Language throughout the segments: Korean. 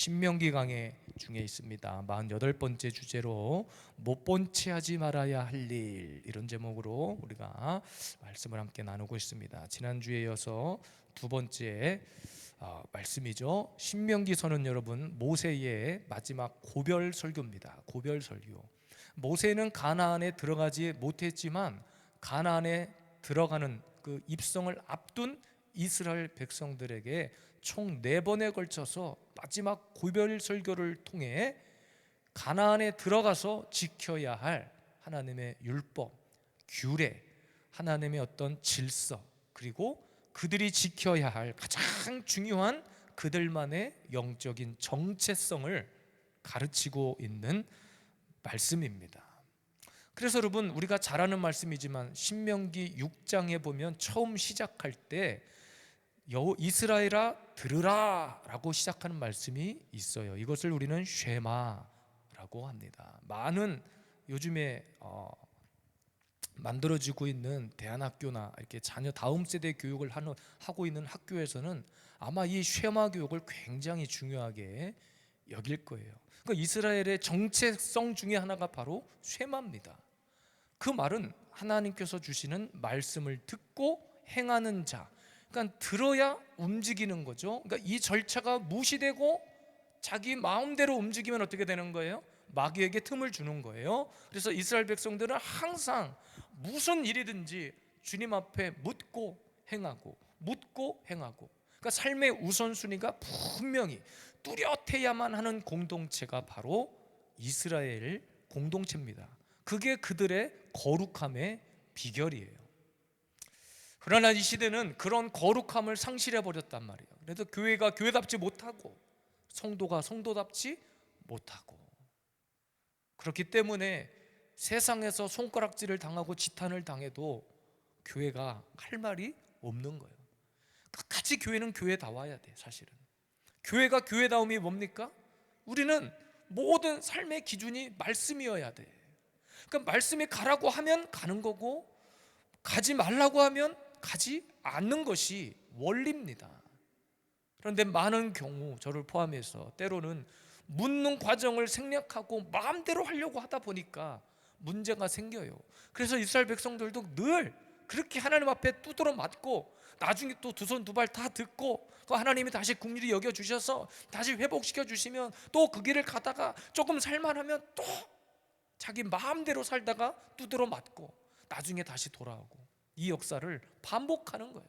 신명기 강해 중에 있습니다. 48번째 주제로 못 본 채 하지 말아야 할 일, 이런 제목으로 우리가 말씀을 함께 나누고 있습니다. 지난주에 이어서 두 번째 말씀이죠. 신명기서는 여러분 모세의 마지막 고별 설교입니다. 고별 설교. 모세는 가나안에 들어가지 못했지만 가나안에 들어가는 그 입성을 앞둔 이스라엘 백성들에게 총 4번에 걸쳐서 마지막 고별 설교를 통해 가나안에 들어가서 지켜야 할 하나님의 율법, 규례, 하나님의 어떤 질서, 그리고 그들이 지켜야 할 가장 중요한 그들만의 영적인 정체성을 가르치고 있는 말씀입니다. 그래서 여러분, 우리가 잘 아는 말씀이지만 신명기 6장에 보면 처음 시작할 때 이스라엘아 들으라 라고 시작하는 말씀이 있어요. 이것을 우리는 쉐마라고 합니다. 많은 요즘에 만들어지고 있는 대안학교나 이렇게 자녀 다음 세대 교육을 하고 있는 학교에서는 아마 이 쉐마 교육을 굉장히 중요하게 여길 거예요. 그러니까 이스라엘의 정체성 중에 하나가 바로 쉐마입니다. 그 말은 하나님께서 주시는 말씀을 듣고 행하는 자, 그러니까 들어야 움직이는 거죠. 그러니까 이 절차가 무시되고 자기 마음대로 움직이면 어떻게 되는 거예요? 마귀에게 틈을 주는 거예요. 그래서 이스라엘 백성들은 항상 무슨 일이든지 주님 앞에 묻고 행하고, 묻고 행하고, 그러니까 삶의 우선순위가 분명히 뚜렷해야만 하는 공동체가 바로 이스라엘 공동체입니다. 그게 그들의 거룩함의 비결이에요. 그러나 이 시대는 그런 거룩함을 상실해 버렸단 말이에요. 그래서 교회가 교회답지 못하고 성도가 성도답지 못하고, 그렇기 때문에 세상에서 손가락질을 당하고 지탄을 당해도 교회가 할 말이 없는 거예요. 끝까지 교회는 교회다워야 돼. 사실은 교회가 교회다움이 뭡니까? 우리는 모든 삶의 기준이 말씀이어야 돼. 그러니까 말씀이 가라고 하면 가는 거고, 가지 말라고 하면 가지 않는 것이 원리입니다. 그런데 많은 경우 저를 포함해서 때로는 묻는 과정을 생략하고 마음대로 하려고 하다 보니까 문제가 생겨요. 그래서 이스라엘 백성들도 늘 그렇게 하나님 앞에 두드러 맞고, 나중에 또 두 손 두 발 다 듣고, 하나님이 다시 긍휼히 여겨 주셔서 다시 회복시켜 주시면 또 그 길을 가다가 조금 살만하면 또 자기 마음대로 살다가 두드러 맞고 나중에 다시 돌아오고, 이 역사를 반복하는 거예요.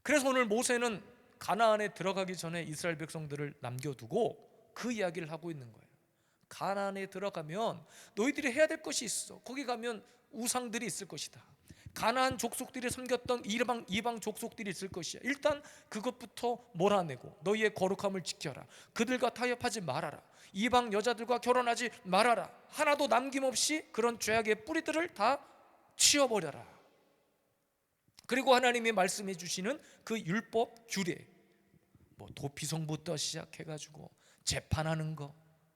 그래서 오늘 모세는 가나안에 들어가기 전에 이스라엘 백성들을 남겨두고 그 이야기를 하고 있는 거예요. 가나안에 들어가면 너희들이 해야 될 것이 있어. 거기 가면 우상들이 있을 것이다. 가나안 족속들이 섬겼던 이방 족속들이 있을 것이야. 일단 그것부터 몰아내고 너희의 거룩함을 지켜라. 그들과 타협하지 말아라. 이방 여자들과 결혼하지 말아라. 하나도 남김없이 그런 죄악의 뿌리들을 다 치워버려라. 그리고 하나님이 말씀해 주시는 그 율법 규례, 도피성부터 시작해가지고 재판하는 거,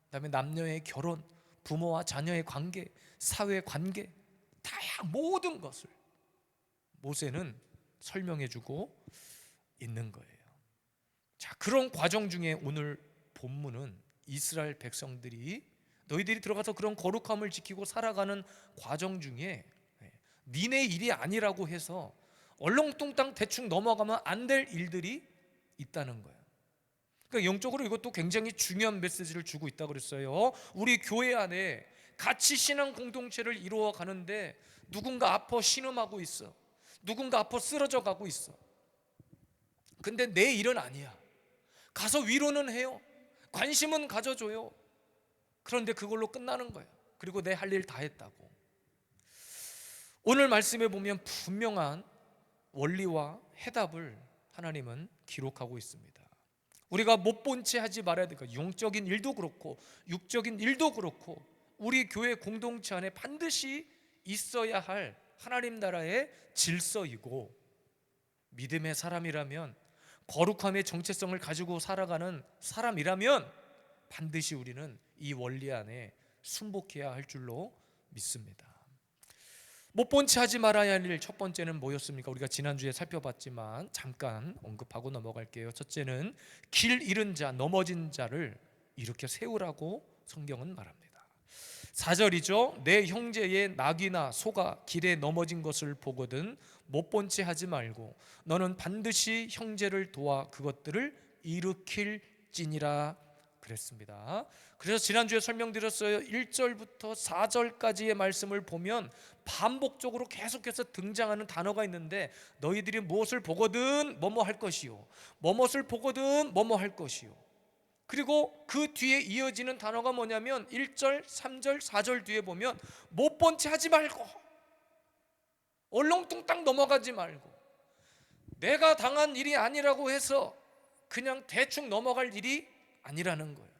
그다음에 남녀의 결혼, 부모와 자녀의 관계, 사회 관계, 다양 모든 것을 모세는 설명해 주고 있는 거예요. 자, 그런 과정 중에 오늘 본문은 이스라엘 백성들이 너희들이 들어가서 그런 거룩함을 지키고 살아가는 과정 중에 니네 일이 아니라고 해서 얼렁뚱땅 대충 넘어가면 안 될 일들이 있다는 거예요. 그러니까 영적으로 이것도 굉장히 중요한 메시지를 주고 있다고 그랬어요. 우리 교회 안에 같이 신앙 공동체를 이루어 가는데 누군가 아파 신음하고 있어. 누군가 아파 쓰러져 가고 있어. 근데 내 일은 아니야. 가서 위로는 해요. 관심은 가져줘요. 그런데 그걸로 끝나는 거예요. 그리고 내 할 일 다 했다고. 오늘 말씀에 보면 분명한 원리와 해답을 하나님은 기록하고 있습니다. 우리가 못 본 채 하지 말아야 될까? 영적인 일도 그렇고 육적인 일도 그렇고 우리 교회 공동체 안에 반드시 있어야 할 하나님 나라의 질서이고, 믿음의 사람이라면, 거룩함의 정체성을 가지고 살아가는 사람이라면 반드시 우리는 이 원리 안에 순복해야 할 줄로 믿습니다. 못 본 채 하지 말아야 할 일 첫 번째는 뭐였습니까? 우리가 지난주에 살펴봤지만 잠깐 언급하고 넘어갈게요. 첫째는 길 잃은 자, 넘어진 자를 일으켜 세우라고 성경은 말합니다. 4절이죠. 내 형제의 낙이나 소가 길에 넘어진 것을 보거든 못 본 채 하지 말고 너는 반드시 형제를 도와 그것들을 일으킬지니라 그랬습니다. 그래서 지난주에 설명드렸어요. 1절부터 4절까지의 말씀을 보면 반복적으로 계속해서 등장하는 단어가 있는데 너희들이 무엇을 보거든 뭐뭐 할 것이요, 뭐뭇을 보거든 뭐뭐 할 것이요. 그리고 그 뒤에 이어지는 단어가 뭐냐면 1절, 3절, 4절 뒤에 보면 못 본 채 하지 말고, 얼렁뚱땅 넘어가지 말고, 내가 당한 일이 아니라고 해서 그냥 대충 넘어갈 일이 아니라는 거예요.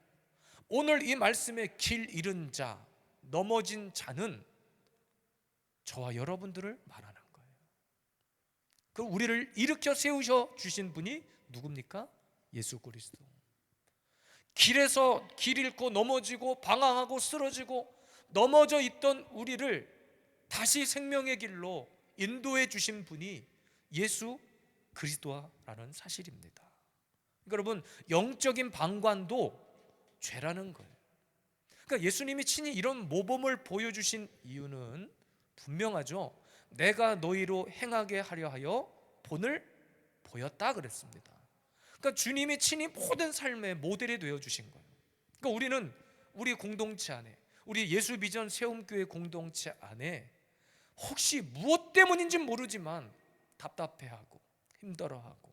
오늘 이 말씀의 길 잃은 자, 넘어진 자는 저와 여러분들을 말하는 거예요. 그 우리를 일으켜 세우셔 주신 분이 누굽니까? 예수 그리스도. 길에서 길 잃고 넘어지고 방황하고 쓰러지고 넘어져 있던 우리를 다시 생명의 길로 인도해 주신 분이 예수 그리스도라는 사실입니다. 그러니까 여러분, 영적인 방관도 죄라는 거예요. 그러니까 예수님이 친히 이런 모범을 보여주신 이유는 분명하죠. 내가 너희로 행하게 하려 하여 본을 보였다 그랬습니다. 그러니까 주님이 친히 모든 삶의 모델이 되어주신 거예요. 그러니까 우리는 우리 공동체 안에, 우리 예수 비전 세움교회 공동체 안에 혹시 무엇 때문인지 모르지만 답답해하고 힘들어하고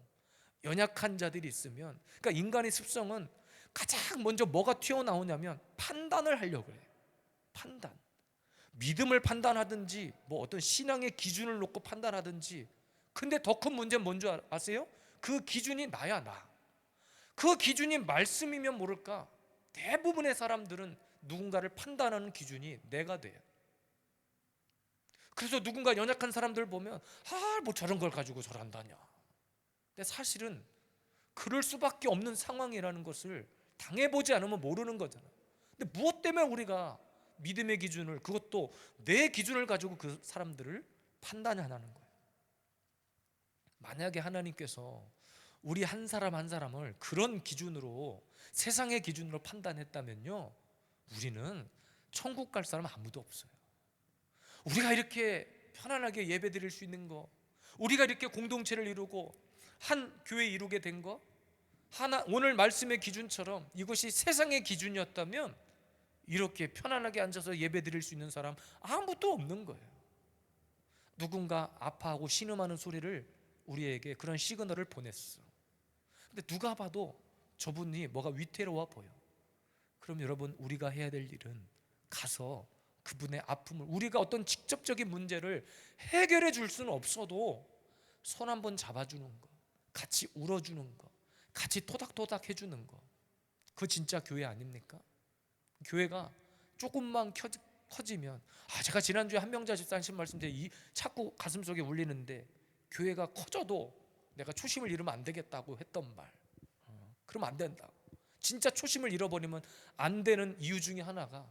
연약한 자들이 있으면, 그러니까 인간의 습성은 가장 먼저 뭐가 튀어나오냐면 판단을 하려고 해요. 판단. 믿음을 판단하든지 뭐 어떤 신앙의 기준을 놓고 판단하든지. 근데 더 큰 문제는 뭔지 아세요? 그 기준이 나야 나. 그 기준이 말씀이면 모를까 대부분의 사람들은 누군가를 판단하는 기준이 내가 돼요. 그래서 누군가 연약한 사람들 보면 뭐 저런 걸 가지고 저런다냐. 근데 사실은 그럴 수밖에 없는 상황이라는 것을 당해보지 않으면 모르는 거잖아. 근데 무엇 때문에 우리가 믿음의 기준을, 그것도 내 기준을 가지고 그 사람들을 판단하는 거예요. 만약에 하나님께서 우리 한 사람 한 사람을 그런 기준으로, 세상의 기준으로 판단했다면요, 우리는 천국 갈 사람 아무도 없어요. 우리가 이렇게 편안하게 예배 드릴 수 있는 거, 우리가 이렇게 공동체를 이루고 한 교회 이루게 된 거, 오늘 말씀의 기준처럼 이것이 세상의 기준이었다면 이렇게 편안하게 앉아서 예배 드릴 수 있는 사람 아무도 없는 거예요. 누군가 아파하고 신음하는 소리를 우리에게 그런 시그널을 보냈어. 근데 누가 봐도 저분이 뭐가 위태로워 보여. 그럼 여러분, 우리가 해야 될 일은 가서 그분의 아픔을, 우리가 어떤 직접적인 문제를 해결해 줄 수는 없어도 손 한번 잡아주는 거, 같이 울어주는 거, 같이 토닥토닥 해주는 거, 그거 진짜 교회 아닙니까? 교회가 조금만 커지면, 제가 지난주에 한명자 집사님 말씀 때 자꾸 가슴속에 울리는데, 교회가 커져도 내가 초심을 잃으면 안 되겠다고 했던 말, 그러면 안 된다고. 진짜 초심을 잃어버리면 안 되는 이유 중에 하나가,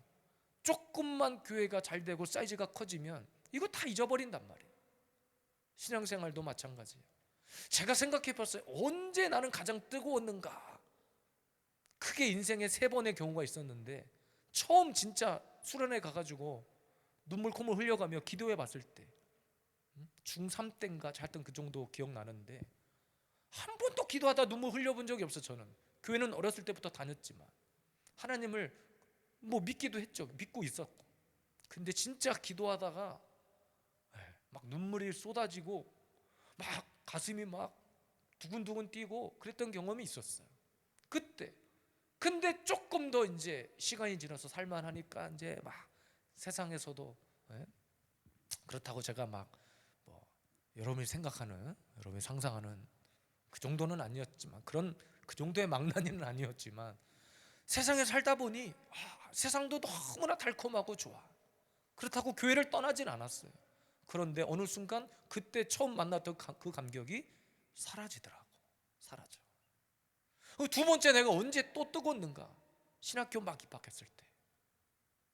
조금만 교회가 잘 되고 사이즈가 커지면 이거 다 잊어버린단 말이에요. 신앙생활도 마찬가지예요. 제가 생각해 봤어요. 언제 나는 가장 뜨거웠는가? 크게 인생에 3번의 경우가 있었는데, 처음 진짜 수련회 가가지고 눈물 콧물 흘려가며 기도해 봤을 때, 중3 때인가 하여튼 그 정도 기억나는데, 한 번도 기도하다 눈물 흘려본 적이 없어요. 저는 교회는 어렸을 때부터 다녔지만 하나님을 뭐 믿기도 했죠. 믿고 있었고. 근데 진짜 기도하다가 막 눈물이 쏟아지고 막 가슴이 막 두근두근 뛰고 그랬던 경험이 있었어요. 그때. 근데 조금 더 이제 시간이 지나서 살만하니까 이제 막 세상에서도, 그렇다고 제가 막 뭐 여러분이 생각하는, 여러분이 상상하는 그 정도는 아니었지만, 그 정도의 망나니는 아니었지만, 세상에 살다 보니 세상도 너무나 달콤하고 좋아. 그렇다고 교회를 떠나진 않았어요. 그런데 어느 순간 그때 처음 만났던 그 감격이 사라지더라고. 사라져. 두 번째, 내가 언제 또 뜨거웠는가? 신학교 막 입학했을 때.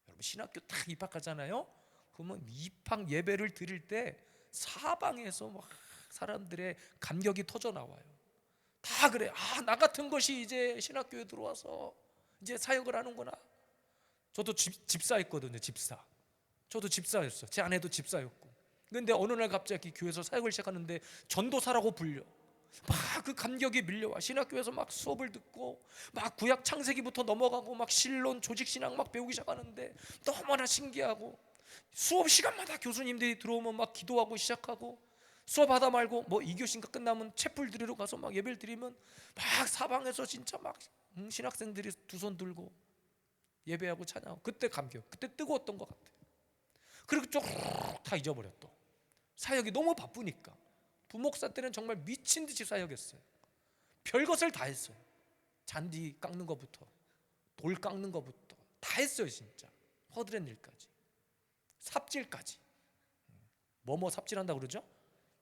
여러분, 신학교 딱 입학하잖아요. 그러면 입학 예배를 드릴 때 사방에서 막 사람들의 감격이 터져 나와요. 다 그래. 나 같은 것이 이제 신학교에 들어와서 이제 사역을 하는구나. 저도 집사했거든요. 집사. 저도 집사였어. 제 아내도 집사였고. 근데 어느 날 갑자기 교회에서 사역을 시작하는데 전도사라고 불려. 막 그 감격이 밀려와. 신학교에서 막 수업을 듣고 막 구약 창세기부터 넘어가고 막 신론 조직신앙 막 배우기 시작하는데 너무나 신기하고, 수업 시간마다 교수님들이 들어오면 막 기도하고 시작하고, 수업하다 말고 뭐 2교시인가 끝나면 채플 드리러 가서 막 예배를 드리면 막 사방에서 진짜 막 신학생들이 두 손 들고 예배하고 찬양하고, 그때 감격, 그때 뜨거웠던 것 같아요. 그리고 쭉 다 잊어버려. 또 사역이 너무 바쁘니까. 부목사 때는 정말 미친 듯이 사역했어요. 별것을 다 했어요. 잔디 깎는 것부터 돌 깎는 것부터 다 했어요. 진짜 허드렛 일까지, 삽질까지. 뭐뭐 삽질한다 그러죠?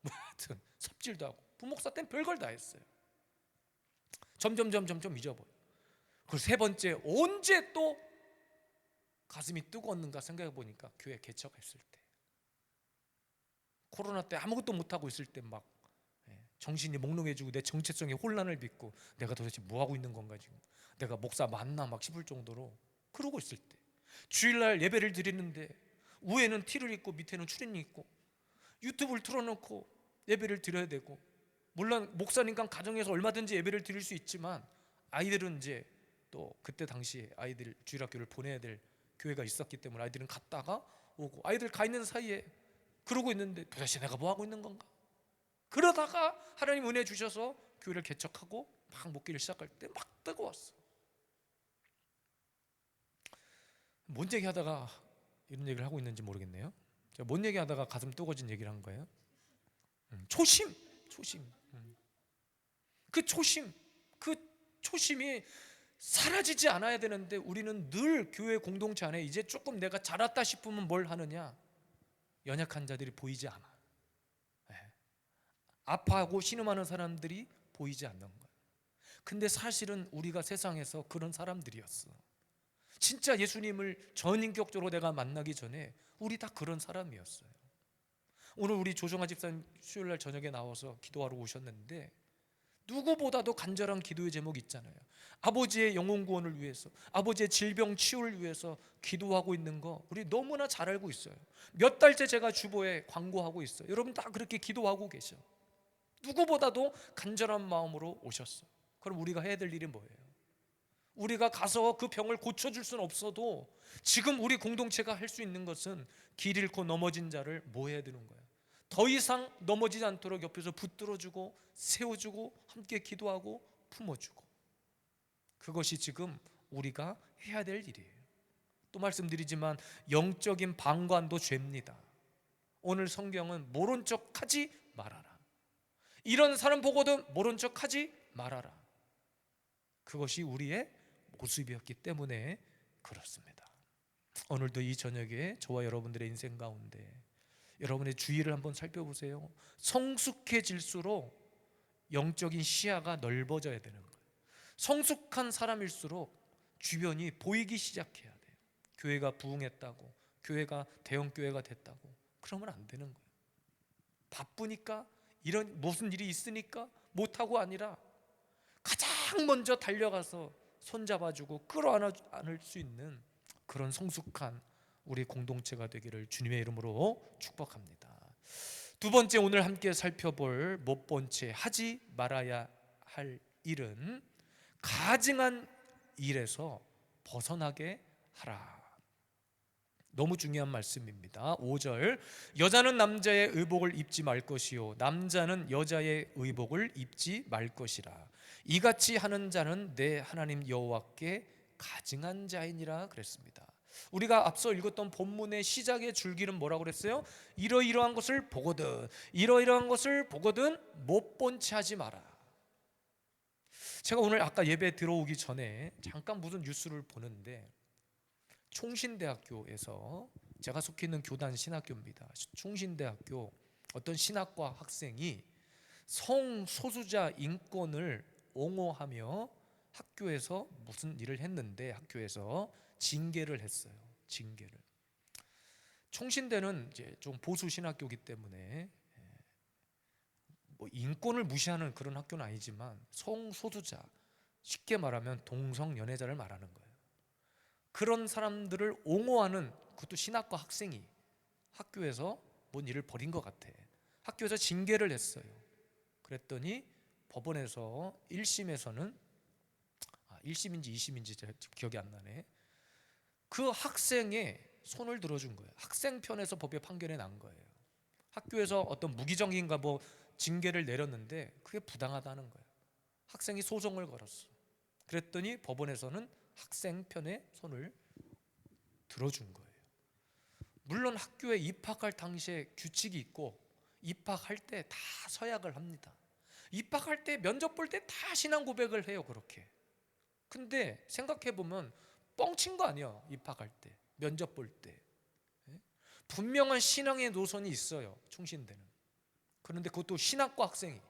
뭐 하여튼 삽질도 하고. 부목사 때는 별걸 다 했어요. 점점 잊어버려. 그리고 세 번째, 언제 또 가슴이 뜨거웠는가 생각해 보니까 교회 개척했을 때, 코로나 때 아무것도 못하고 있을 때 막 정신이 몽롱해지고 내 정체성에 혼란을 빚고 내가 도대체 뭐하고 있는 건가, 지금 내가 목사 맞나 막 싶을 정도로 그러고 있을 때, 주일날 예배를 드리는데 위에는 티를 입고 밑에는 추리닝 입고 유튜브를 틀어놓고 예배를 드려야 되고, 물론 목사니까 가정에서 얼마든지 예배를 드릴 수 있지만 아이들은 이제 또 그때 당시에 아이들 주일학교를 보내야 될 교회가 있었기 때문에 아이들은 갔다가 오고, 아이들 가 있는 사이에 그러고 있는데 도대체 내가 뭐하고 있는 건가. 그러다가 하나님 은혜 주셔서 교회를 개척하고 막 목회를 시작할 때 막 뜨거웠어. 뭔 얘기하다가 이런 얘기를 하고 있는지 모르겠네요. 제가 뭔 얘기하다가 가슴 뜨거워진 얘기를 한 거예요? 초심. 그 초심, 그 초심이 사라지지 않아야 되는데, 우리는 늘 교회 공동체 안에 이제 조금 내가 자랐다 싶으면 뭘 하느냐, 연약한 자들이 보이지 않아. 아파하고 신음하는 사람들이 보이지 않는 거야. 근데 사실은 우리가 세상에서 그런 사람들이었어. 진짜 예수님을 전인격적으로 내가 만나기 전에 우리 다 그런 사람이었어요. 오늘 우리 조정아 집사님 수요일날 저녁에 나와서 기도하러 오셨는데 누구보다도 간절한 기도의 제목이 있잖아요. 아버지의 영혼 구원을 위해서, 아버지의 질병 치유를 위해서 기도하고 있는 거 우리 너무나 잘 알고 있어요. 몇 달째 제가 주보에 광고하고 있어요. 여러분 다 그렇게 기도하고 계셔. 누구보다도 간절한 마음으로 오셨어. 그럼 우리가 해야 될 일이 뭐예요? 우리가 가서 그 병을 고쳐줄 수는 없어도 지금 우리 공동체가 할 수 있는 것은 길 잃고 넘어진 자를 모아야 되는 거예요. 더 이상 넘어지지 않도록 옆에서 붙들어주고 세워주고 함께 기도하고 품어주고, 그것이 지금 우리가 해야 될 일이에요. 또 말씀드리지만 영적인 방관도 죄입니다. 오늘 성경은 모른 척 하지 말아라. 이런 사람 보고도 모른 척 하지 말아라. 그것이 우리의 모습이었기 때문에 그렇습니다. 오늘도 이 저녁에 저와 여러분들의 인생 가운데 여러분의 주위를 한번 살펴보세요. 성숙해질수록 영적인 시야가 넓어져야 되는 거예요. 성숙한 사람일수록 주변이 보이기 시작해야 돼요. 교회가 부흥했다고, 교회가 대형 교회가 됐다고 그러면 안 되는 거예요. 바쁘니까, 이런 무슨 일이 있으니까 못하고 아니라 가장 먼저 달려가서 손잡아주고 끌어안을 수 있는 그런 성숙한 우리 공동체가 되기를 주님의 이름으로 축복합니다. 두 번째, 오늘 함께 살펴볼 못 본 채 하지 말아야 할 일은 가증한 일에서 벗어나게 하라. 너무 중요한 말씀입니다. 5절, 여자는 남자의 의복을 입지 말 것이요 남자는 여자의 의복을 입지 말 것이라. 이같이 하는 자는 내 하나님 여호와께 가증한 자이니라 그랬습니다. 우리가 앞서 읽었던 본문의 시작의 줄기는 뭐라고 그랬어요? 이러이러한 것을 보거든, 이러이러한 것을 보거든 못 본 채 하지 마라. 제가 오늘 아까 예배 들어오기 전에 잠깐 무슨 뉴스를 보는데, 총신대학교에서, 제가 속해 있는 교단 신학교입니다. 총신대학교 어떤 신학과 학생이 성소수자 인권을 옹호하며 학교에서 무슨 일을 했는데 학교에서 징계를 했어요. 징계를. 총신대는 이제 좀 보수 신학교이기 때문에 뭐 인권을 무시하는 그런 학교는 아니지만 성소수자, 쉽게 말하면 동성연애자를 말하는 거예요. 그런 사람들을 옹호하는 그것도 신학과 학생이 학교에서 뭔 일을 벌인 것 같아. 학교에서 징계를 했어요. 그랬더니 법원에서 1심에서는 1심인지 2심인지 제가 기억이 안 나네. 그 학생의 손을 들어준 거예요. 학생 편에서 법의 판결이 난 거예요. 학교에서 어떤 무기정인가 뭐 징계를 내렸는데 그게 부당하다는 거예요. 학생이 소송을 걸었어. 그랬더니 법원에서는 학생 편의 손을 들어준 거예요. 물론 학교에 입학할 당시에 규칙이 있고 입학할 때 다 서약을 합니다. 입학할 때 면접 볼 때 다 신앙 고백을 해요. 그렇게. 근데 생각해보면 뻥친 거 아니야. 입학할 때 면접 볼 때 분명한 신앙의 노선이 있어요. 충신대는. 그런데 그것도 신학과 학생이,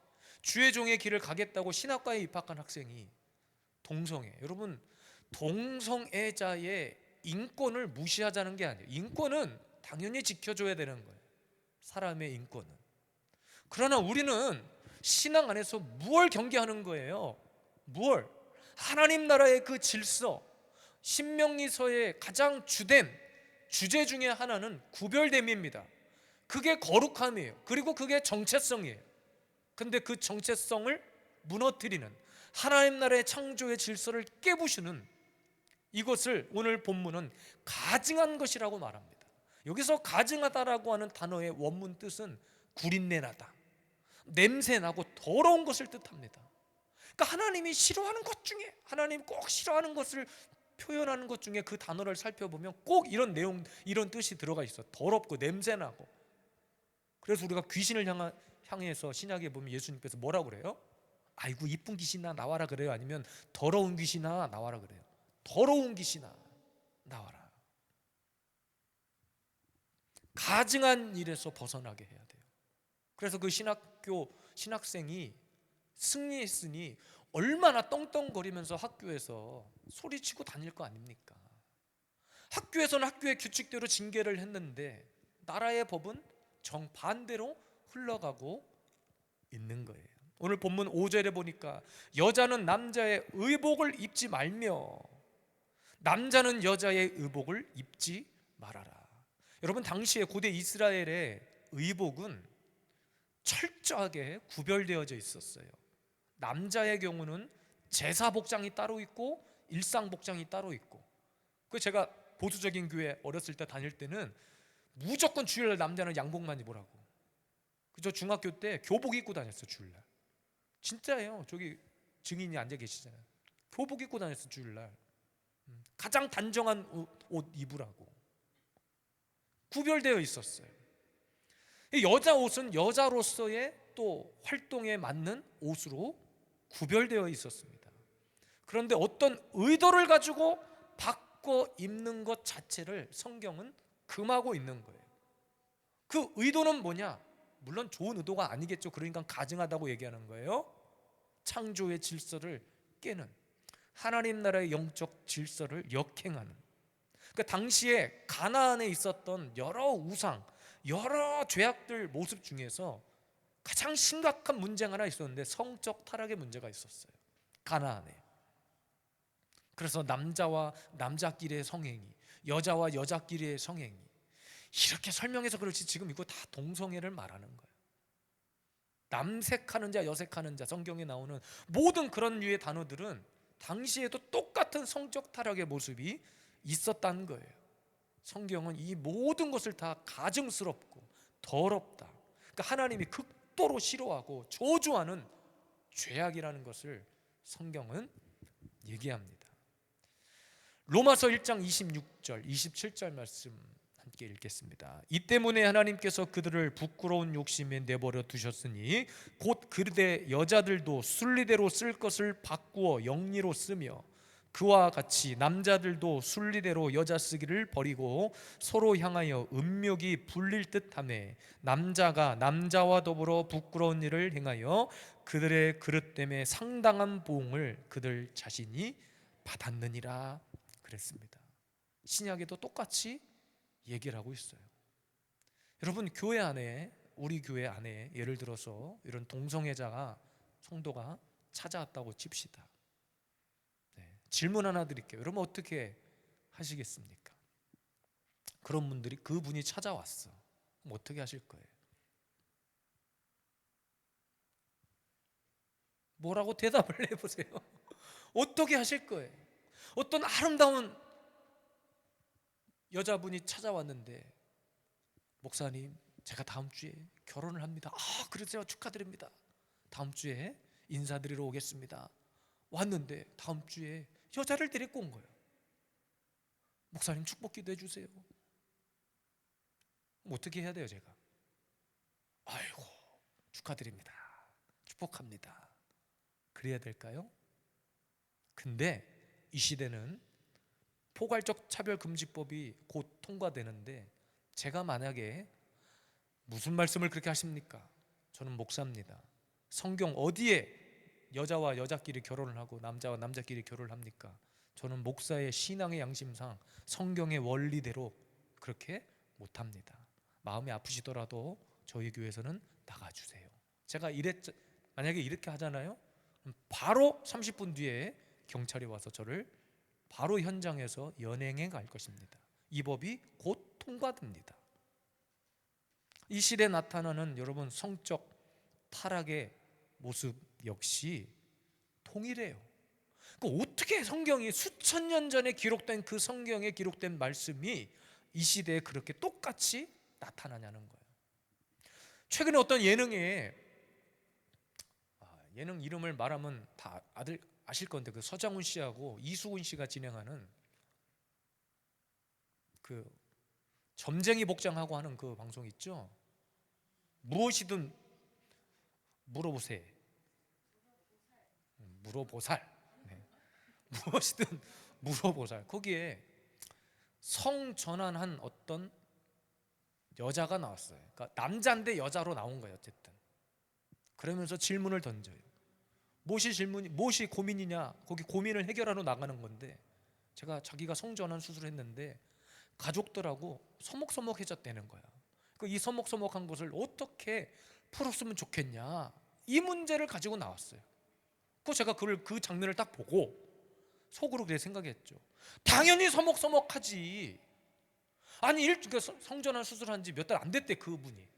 주의 종의 길을 가겠다고 신학과에 입학한 학생이 동성애. 여러분, 동성애자의 인권을 무시하자는 게 아니에요. 인권은 당연히 지켜줘야 되는 거예요. 사람의 인권은. 그러나 우리는 신앙 안에서 무엇을 경계하는 거예요? 무엇? 하나님 나라의 그 질서, 신명기서의 가장 주된 주제 중에 하나는 구별됨입니다. 그게 거룩함이에요. 그리고 그게 정체성이에요. 근데 그 정체성을 무너뜨리는, 하나님 나라의 창조의 질서를 깨부수는, 이것을 오늘 본문은 가증한 것이라고 말합니다. 여기서 가증하다라고 하는 단어의 원문 뜻은 구린내나다, 냄새나고 더러운 것을 뜻합니다. 그러니까 하나님이 싫어하는 것 중에, 하나님 꼭 싫어하는 것을 표현하는 것 중에 그 단어를 살펴보면 꼭 이런 내용, 이런 뜻이 들어가 있어. 더럽고 냄새나고. 그래서 우리가 귀신을 향해서 신약에 보면 예수님께서 뭐라고 그래요? 아이고 이쁜 귀신아 나와라 그래요? 아니면 더러운 귀신아 나와라 그래요? 더러운 귀신아 나와라. 가증한 일에서 벗어나게 해야 돼요. 그래서 그 신학생이 승리했으니 얼마나 떵떵거리면서 학교에서 소리치고 다닐 거 아닙니까? 학교에서는 학교의 규칙대로 징계를 했는데 나라의 법은 정반대로 흘러가고 있는 거예요. 오늘 본문 5절에 보니까 여자는 남자의 의복을 입지 말며 남자는 여자의 의복을 입지 말아라. 여러분, 당시에 고대 이스라엘의 의복은 철저하게 구별되어져 있었어요. 남자의 경우는 제사 복장이 따로 있고 일상 복장이 따로 있고. 그 제가 보수적인 교회 어렸을 때 다닐 때는 무조건 주일날 남자는 양복만 입으라고. 그저 중학교 때 교복 입고 다녔어. 주일날. 진짜예요. 저기 증인이 앉아 계시잖아요. 교복 입고 다녔어. 주일날. 가장 단정한 옷 입으라고 구별되어 있었어요. 여자 옷은 여자로서의 또 활동에 맞는 옷으로 구별되어 있었습니다. 그런데 어떤 의도를 가지고 바꿔 입는 것 자체를 성경은 금하고 있는 거예요. 그 의도는 뭐냐? 물론 좋은 의도가 아니겠죠. 그러니까 가증하다고 얘기하는 거예요. 창조의 질서를 깨는, 하나님 나라의 영적 질서를 역행하는. 그 당시에 가나안에 있었던 여러 우상, 여러 죄악들 모습 중에서 가장 심각한 문제가 하나 있었는데 성적 타락의 문제가 있었어요. 가나안에. 그래서 남자와 남자끼리의 성행위, 여자와 여자끼리의 성행위, 이렇게 설명해서 그렇지 지금 이거 다 동성애를 말하는 거예요. 남색하는 자, 여색하는 자, 성경에 나오는 모든 그런 류의 단어들은 당시에도 똑같은 성적 타락의 모습이 있었다는 거예요. 성경은 이 모든 것을 다 가증스럽고 더럽다, 그러니까 하나님이 극도로 싫어하고 저주하는 죄악이라는 것을 성경은 얘기합니다. 로마서 1장 26절 27절 말씀 함께 읽겠습니다. 이 때문에 하나님께서 그들을 부끄러운 욕심에 내버려 두셨으니 곧 그들의 여자들도 순리대로 쓸 것을 바꾸어 영리로 쓰며 그와 같이 남자들도 순리대로 여자 쓰기를 버리고 서로 향하여 음욕이 불릴 듯하며 남자가 남자와 더불어 부끄러운 일을 행하여 그들의 그릇 때문에 상당한 보응을 그들 자신이 받았느니라 그랬습니다. 신약에도 똑같이 얘기를 하고 있어요. 여러분, 교회 안에, 우리 교회 안에 예를 들어서 이런 동성애자가, 성도가 찾아왔다고 칩시다. 질문 하나 드릴게요. 여러분 어떻게 하시겠습니까? 그런 분들이, 그분이 찾아왔어. 그럼 어떻게 하실 거예요? 뭐라고 대답을 해보세요. 어떻게 하실 거예요? 어떤 아름다운 여자분이 찾아왔는데, 목사님, 제가 다음 주에 결혼을 합니다. 아, 그러세요? 축하드립니다. 다음 주에 인사드리러 오겠습니다. 왔는데 다음 주에 여자를 데리고 온 거예요. 목사님, 축복 기도해 주세요. 어떻게 해야 돼요, 제가? 아이고, 축하드립니다. 축복합니다. 그래야 될까요? 근데 이 시대는 포괄적 차별금지법이 곧 통과되는데, 제가 만약에, 무슨 말씀을 그렇게 하십니까? 저는 목사입니다. 성경 어디에 여자와 여자끼리 결혼을 하고 남자와 남자끼리 결혼을 합니까? 저는 목사의 신앙의 양심상 성경의 원리대로 그렇게 못합니다. 마음이 아프시더라도 저희 교회에서는 나가주세요. 제가 만약에 이렇게 하잖아요, 바로 30분 뒤에 경찰이 와서 저를 바로 현장에서 연행해 갈 것입니다. 이 법이 곧 통과됩니다. 이 시대에 나타나는 여러분 성적 타락의 모습 역시 동일해요. 어떻게 성경이 수천 년 전에 기록된 그 성경에 기록된 말씀이 이 시대에 그렇게 똑같이 나타나냐는 거예요. 최근에 어떤 예능에, 예능 이름을 말하면 다 아들 아실 건데, 그 서장훈 씨하고 이수근 씨가 진행하는 그 점쟁이 복장하고 하는 그 방송 있죠. 무엇이든 물어보세요. 물어보살. 네. 무엇이든 물어보살. 거기에 성 전환한 어떤 여자가 나왔어요. 그러니까 남자인데 여자로 나온 거예요. 어쨌든 그러면서 질문을 던져요. 무엇이 고민이냐? 거기 고민을 해결하러 나가는 건데, 자기가 성전환 수술했는데 가족들하고 서먹서먹해졌다는 거야. 이 서먹서먹한 것을 어떻게 풀었으면 좋겠냐, 이 문제를 가지고 나왔어요. 제가 그 장면을 딱 보고 속으로 그렇게 생각했죠. 당연히 서먹서먹하지. 아니, 성전환 수술한 지 몇 달 안 됐대 그분이.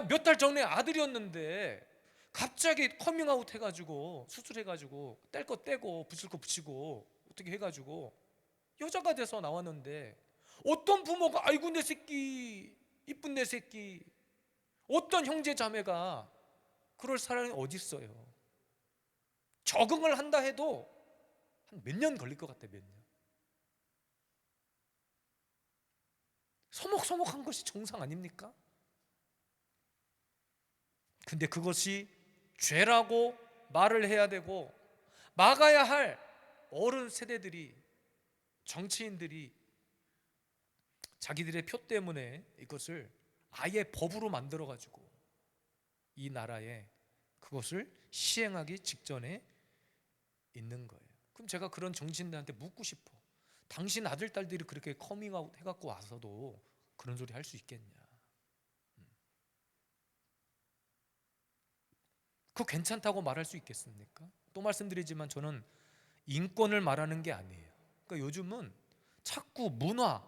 몇 달 전에 아들이었는데 갑자기 커밍아웃 해가지고, 수술해가지고 뗄 거 떼고 붙일 거 붙이고 어떻게 해가지고 여자가 돼서 나왔는데, 어떤 부모가 아이고 내 새끼, 이쁜 내 새끼, 어떤 형제 자매가 그럴 사람이 어디 있어요? 적응을 한다 해도 한 몇 년 걸릴 것 같아. 몇 년. 서먹서먹한 것이 정상 아닙니까? 근데 그것이 죄라고 말을 해야 되고 막아야 할 어른 세대들이, 정치인들이 자기들의 표 때문에 이것을 아예 법으로 만들어가지고 이 나라에 그것을 시행하기 직전에 있는 거예요. 그럼 제가 그런 정치인들한테 묻고 싶어. 당신 아들, 딸들이 그렇게 커밍아웃 해갖고 와서도 그런 소리 할 수 있겠냐? 그거 괜찮다고 말할 수 있겠습니까? 또 말씀드리지만 저는 인권을 말하는 게 아니에요. 그러니까 요즘은 자꾸 문화,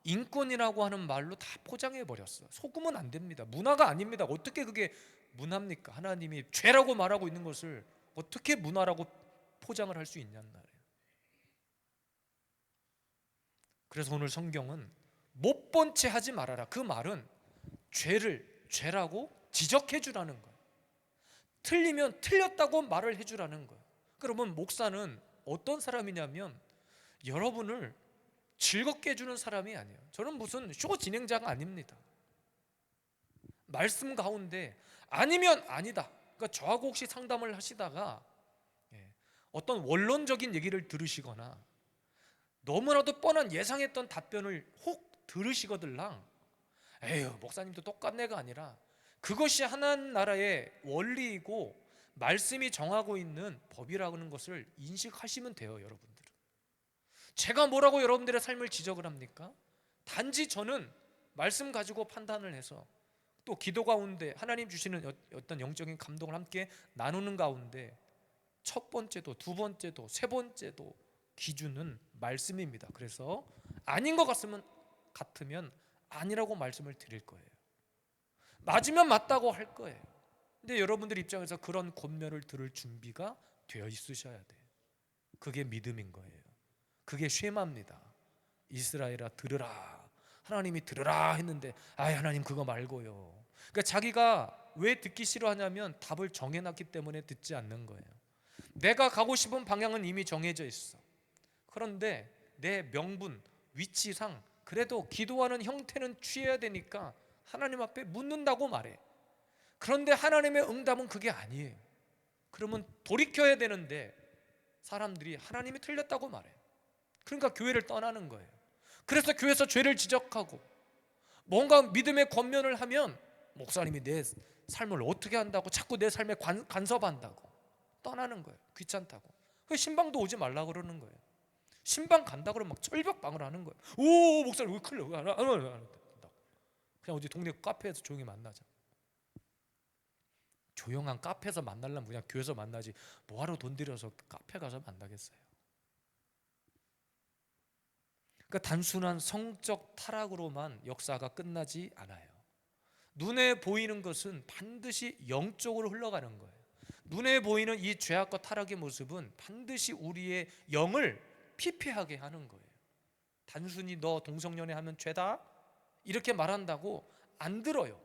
인권이라고 하는 말로 다 포장해 버렸어. 속으면 안 됩니다. 문화가 아닙니다. 어떻게 그게 문화입니까? 하나님이 죄라고 말하고 있는 것을 어떻게 문화라고 포장을 할 수 있냐는 말이에요. 그래서 오늘 성경은 못 본 채 하지 말아라. 그 말은 죄를 죄라고 지적해 주라는 거예요. 틀리면 틀렸다고 말을 해 주라는 거예요. 그러면 목사는 어떤 사람이냐면 여러분을 즐겁게 해주는 사람이 아니에요. 저는 무슨 쇼 진행자가 아닙니다. 말씀 가운데 아니면 아니다. 그러니까 저하고 혹시 상담을 하시다가 어떤 원론적인 얘기를 들으시거나 너무나도 뻔한 예상했던 답변을 혹 들으시거들랑, 에휴, 목사님도 똑같네가 아니라 그것이 하나님 나라의 원리이고 말씀이 정하고 있는 법이라는 것을 인식하시면 돼요. 여러분들은 제가 뭐라고 여러분들의 삶을 지적을 합니까? 단지 저는 말씀 가지고 판단을 해서 또 기도 가운데 하나님 주시는 어떤 영적인 감동을 함께 나누는 가운데 첫 번째도 두 번째도 세 번째도 기준은 말씀입니다. 그래서 아닌 것 같으면 아니라고 말씀을 드릴 거예요. 맞으면 맞다고 할 거예요. 근데 여러분들 입장에서 그런 권면을 들을 준비가 되어 있으셔야 돼요. 그게 믿음인 거예요. 그게 쉐마입니다. 이스라엘아 들으라, 하나님이 들으라 했는데 하나님 그거 말고요. 그러니까 자기가 왜 듣기 싫어하냐면 답을 정해놨기 때문에 듣지 않는 거예요. 내가 가고 싶은 방향은 이미 정해져 있어. 그런데 내 명분, 위치상 그래도 기도하는 형태는 취해야 되니까 하나님 앞에 묻는다고 말해. 그런데 하나님의 응답은 그게 아니에요. 그러면 돌이켜야 되는데 사람들이 하나님이 틀렸다고 말해. 그러니까 교회를 떠나는 거예요. 그래서 교회에서 죄를 지적하고 뭔가 믿음의 권면을 하면 목사님이 내 삶을 어떻게 한다고 자꾸 내 삶에 간섭한다고 떠나는 거예요. 귀찮다고. 신방도 오지 말라 그러는 거예요. 신방 간다 그러면 막 철벽방을 하는 거예요. 오, 목사님 왜 큰일 나? 그냥 어디 동네 카페에서 조용히 만나자. 조용한 카페에서 만나려면 그냥 교회에서 만나지 뭐하러 돈 들여서 카페 가서 만나겠어요. 그러니까 단순한 성적 타락으로만 역사가 끝나지 않아요. 눈에 보이는 것은 반드시 영적으로 흘러가는 거예요. 눈에 보이는 이 죄악과 타락의 모습은 반드시 우리의 영을 피폐하게 하는 거예요. 단순히 너 동성연애 하면 죄다 이렇게 말한다고 안 들어요.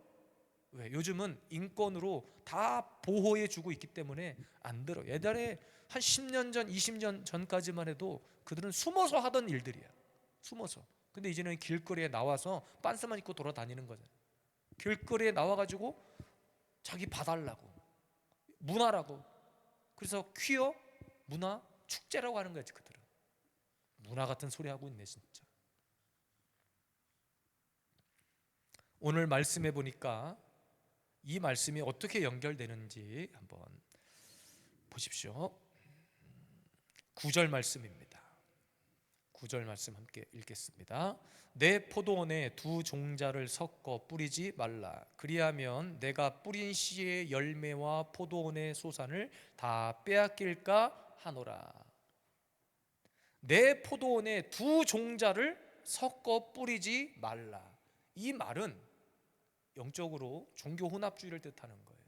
왜? 요즘은 인권으로 다 보호해 주고 있기 때문에 안 들어요. 옛날에 한 10년 전, 20년 전까지만 해도 그들은 숨어서 하던 일들이야. 숨어서. 근데 이제는 길거리에 나와서 빤스만 입고 돌아다니는 거잖아요. 길거리에 나와가지고 자기 봐달라고, 문화라고. 그래서 퀴어 문화 축제라고 하는 거지. 그들은 문화 같은 소리 하고 있네 진짜. 오늘 말씀해 보니까 이 말씀이 어떻게 연결되는지 한번 보십시오. 9절 말씀입니다. 9절 말씀 함께 읽겠습니다. 내 포도원에 두 종자를 섞어 뿌리지 말라. 그리하면 내가 뿌린 씨의 열매와 포도원의 소산을 다 빼앗길까 하노라. 내 포도원에 두 종자를 섞어 뿌리지 말라. 이 말은 영적으로 종교 혼합주의를 뜻하는 거예요.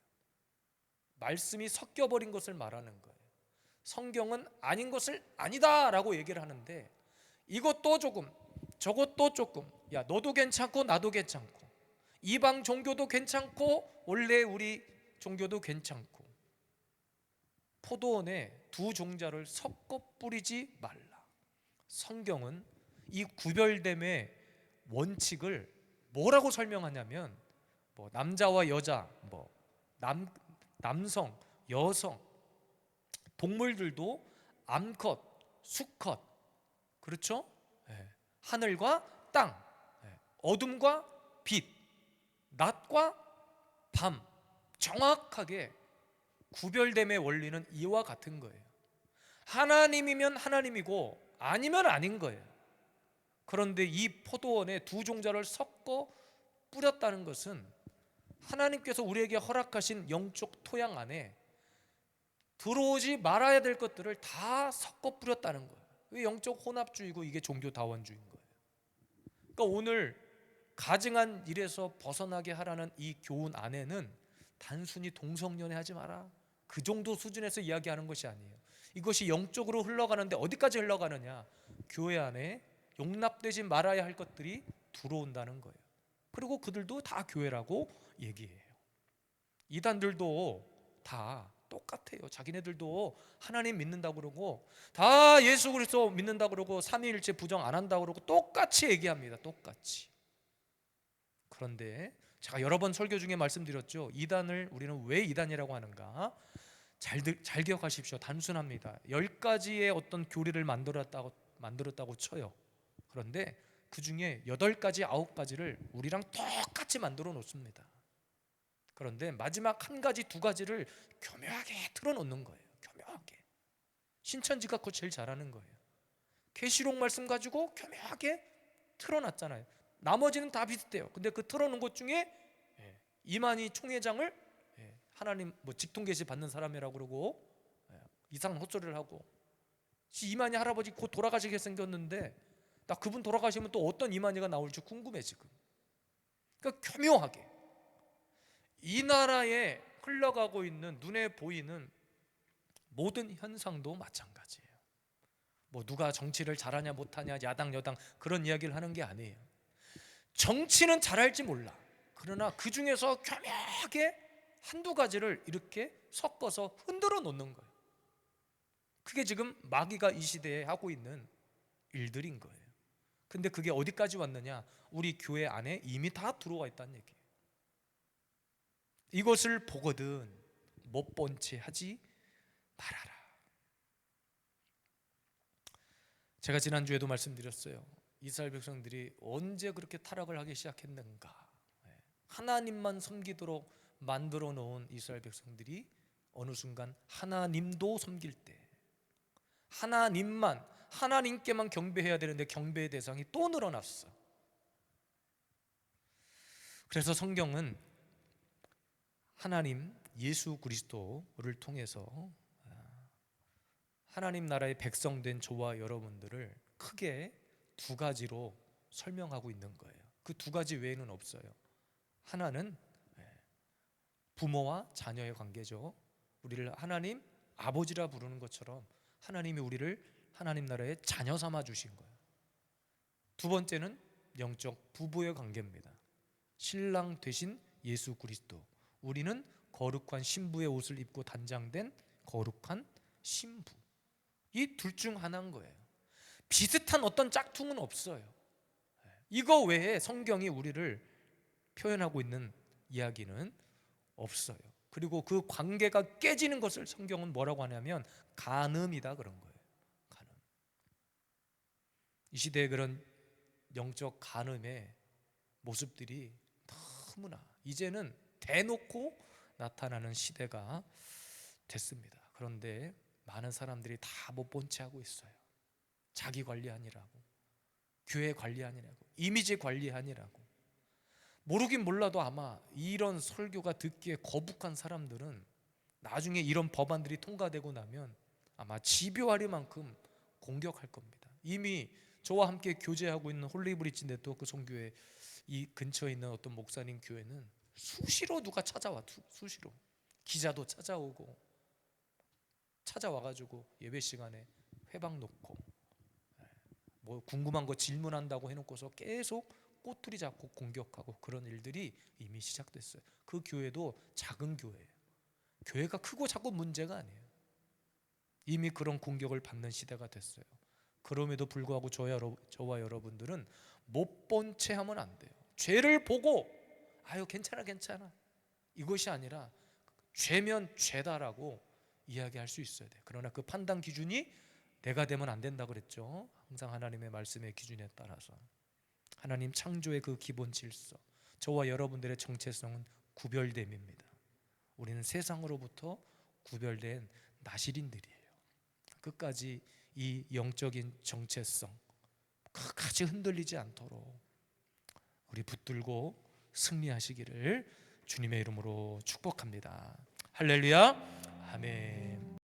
말씀이 섞여버린 것을 말하는 거예요. 성경은 아닌 것을 아니다라고 얘기를 하는데 이것도 조금 저것도 조금, 야 너도 괜찮고 나도 괜찮고 이방 종교도 괜찮고 원래 우리 종교도 괜찮고 포도원에 두 종자를 섞어 뿌리지 말라. 성경은 이 구별됨의 원칙을 뭐라고 설명하냐면 뭐 남자와 여자, 뭐 남성, 여성, 동물들도 암컷, 수컷, 그렇죠? 네. 하늘과 땅, 네. 어둠과 빛, 낮과 밤, 정확하게 구별됨의 원리는 이와 같은 거예요. 하나님이면 하나님이고 아니면 아닌 거예요. 그런데 이 포도원에 두 종자를 섞어 뿌렸다는 것은 하나님께서 우리에게 허락하신 영적 토양 안에 들어오지 말아야 될 것들을 다 섞어 뿌렸다는 거예요. 이게 영적 혼합주의고 이게 종교다원주의인 거예요. 그러니까 오늘 가증한 일에서 벗어나게 하라는 이 교훈 안에는 단순히 동성연애 하지 마라 그 정도 수준에서 이야기하는 것이 아니에요. 이것이 영적으로 흘러가는데 어디까지 흘러가느냐, 교회 안에 용납되지 말아야 할 것들이 들어온다는 거예요. 그리고 그들도 다 교회라고 얘기해요. 이단들도 다 똑같아요. 자기네들도 하나님 믿는다고 그러고 다 예수 그리스도 믿는다고 그러고 삼위일체 부정 안 한다고 그러고 똑같이 얘기합니다. 똑같이. 그런데 제가 여러 번 설교 중에 말씀드렸죠. 이단을 우리는 왜 이단이라고 하는가? 잘 기억하십시오. 단순합니다. 10가지의 어떤 교리를 만들었다고 쳐요. 그런데 그 중에 8가지, 9가지를 우리랑 똑같이 만들어 놓습니다. 그런데 마지막 한 가지, 두 가지를 교묘하게 틀어놓는 거예요. 교묘하게. 신천지가 그거 제일 잘하는 거예요. 계시록 말씀 가지고 교묘하게 틀어놨잖아요. 나머지는 다 비슷해요. 근데 그 틀어놓은 것 중에 이만희 총회장을 하나님 뭐 직통계시 받는 사람이라고 그러고 이상한 헛소리를 하고, 이만희 할아버지 곧 돌아가시게 생겼는데 나 그분 돌아가시면 또 어떤 이만희가 나올지 궁금해 지금. 그러니까 교묘하게 이 나라에 흘러가고 있는 눈에 보이는 모든 현상도 마찬가지예요. 뭐 누가 정치를 잘하냐 못하냐 야당 여당 그런 이야기를 하는 게 아니에요. 정치는 잘할지 몰라. 그러나 그 중에서 교묘하게 한두 가지를 이렇게 섞어서 흔들어 놓는 거예요. 그게 지금 마귀가 이 시대에 하고 있는 일들인 거예요. 근데 그게 어디까지 왔느냐? 우리 교회 안에 이미 다 들어와 있다는 얘기예요. 이것을 보거든 못 본 채 하지 말아라. 제가 지난주에도 말씀드렸어요. 이스라엘 백성들이 언제 그렇게 타락을 하기 시작했는가? 하나님만 섬기도록 만들어 놓은 이스라엘 백성들이 어느 순간 하나님도 섬길 때, 하나님께만 경배해야 되는데 경배의 대상이 또 늘어났어. 그래서 성경은 하나님 예수 그리스도를 통해서 하나님 나라의 백성된 저와 여러분들을 크게 두 가지로 설명하고 있는 거예요. 그 두 가지 외에는 없어요. 하나는 부모와 자녀의 관계죠. 우리를 하나님 아버지라 부르는 것처럼 하나님이 우리를 하나님 나라의 자녀 삼아 주신 거예요. 두 번째는 영적 부부의 관계입니다. 신랑 되신 예수 그리스도, 우리는 거룩한 신부의 옷을 입고 단장된 거룩한 신부. 이 둘 중 하나인 거예요. 비슷한 어떤 짝퉁은 없어요. 이거 외에 성경이 우리를 표현하고 있는 이야기는 없어요. 그리고 그 관계가 깨지는 것을 성경은 뭐라고 하냐면 간음이다 그런 거예요. 간음. 이 시대의 그런 영적 간음의 모습들이 너무나 이제는 대놓고 나타나는 시대가 됐습니다. 그런데 많은 사람들이 다 못 본 채 하고 있어요. 자기 관리하니라고, 교회 관리하니라고, 이미지 관리하니라고. 모르긴 몰라도 아마 이런 설교가 듣기에 거북한 사람들은 나중에 이런 법안들이 통과되고 나면 아마 집요하리만큼 공격할 겁니다. 이미 저와 함께 교제하고 있는 홀리브리지 네트워크 선교회 이 근처에 있는 어떤 목사님 교회는 수시로 누가 찾아와, 수시로 기자도 찾아와가지고 예배 시간에 회방 놓고 뭐 궁금한 거 질문한다고 해놓고서 계속 꼬투리 잡고 공격하고 그런 일들이 이미 시작됐어요. 그 교회도 작은 교회예요. 교회가 크고 작고 문제가 아니에요. 이미 그런 공격을 받는 시대가 됐어요. 그럼에도 불구하고 저와 여러분들은 못 본 채 하면 안 돼요. 죄를 보고 아유 괜찮아 이것이 아니라 죄면 죄다라고 이야기할 수 있어야 돼요. 그러나 그 판단 기준이 내가 되면 안 된다 그랬죠. 항상 하나님의 말씀의 기준에 따라서 하나님 창조의 그 기본 질서, 저와 여러분들의 정체성은 구별됨입니다. 우리는 세상으로부터 구별된 나실인들이에요. 끝까지 이 영적인 정체성 끝까지 흔들리지 않도록 우리 붙들고 승리하시기를 주님의 이름으로 축복합니다. 할렐루야, 아멘.